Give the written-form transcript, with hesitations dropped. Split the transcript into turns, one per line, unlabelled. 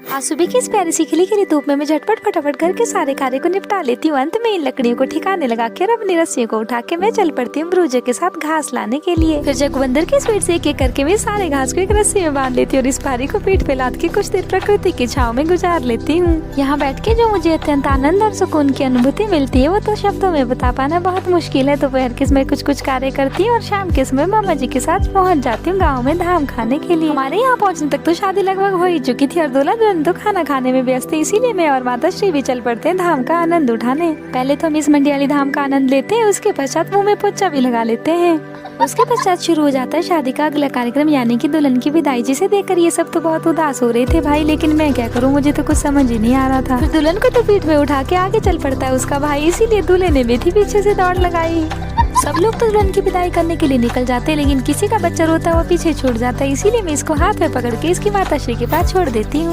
आज सुबह की इस प्यारी सी खिली खिली धूप में मैं झटपट फटाफट घर के सारे कार्य को निपटा लेती हूँ। अंत में इन लकड़ियों को ठिकाने लगा कर अपनी रस्सियों को उठा के मैं चल पड़ती हूँ ब्रूजो के साथ घास लाने के लिए। फिर जगबंदर की स्पीड से एक एक करके मैं सारे घास को एक रस्सी में बांध लेती हूँ और इस पारी को पीठ पे लाद के कुछ देर प्रकृति की छाँव में गुजार लेती हूँ। यहाँ बैठ के जो मुझे अत्यंत आनंद और सुकून की अनुभूति मिलती है वो तो शब्दों में बता पाना बहुत मुश्किल है। दोपहर के समय कुछ कार्य करती हूँ और शाम के समय मामा जी के साथ पहुँच जाती हूँ गाँव में धाम खाने के लिए। हमारे यहाँ पहुँचने तक तो शादी लगभग हो ही चुकी थी और दूल्हा दुल्हन तो खाना खाने में व्यस्त है, इसीलिए मैं और माता श्री भी चल पड़ते हैं धाम का आनंद उठाने। पहले तो हम इस मंडियाली धाम का आनंद लेते हैं, उसके पश्चात मुंह में पोछा भी लगा लेते हैं। उसके पश्चात शुरू हो जाता है शादी का अगला कार्यक्रम यानी कि दुल्हन की विदाई। जिसे देखकर ये सब तो बहुत उदास हो रहे थे भाई, लेकिन मैं क्या करूँ, मुझे तो कुछ समझ ही नहीं आ रहा था। फिर दुल्हन को तो पीठ में उठा के आगे चल पड़ता है उसका भाई, इसीलिए दूल्हे ने भी थी पीछे से दौड़ लगाई। सब लोग तो दुल्हन की विदाई करने के लिए निकल जाते हैं, लेकिन किसी का बच्चा रोता हुआ पीछे छूट जाता है, इसीलिए मैं इसको हाथ में पकड़ के इसकी माता श्री के पास छोड़ देती हूँ।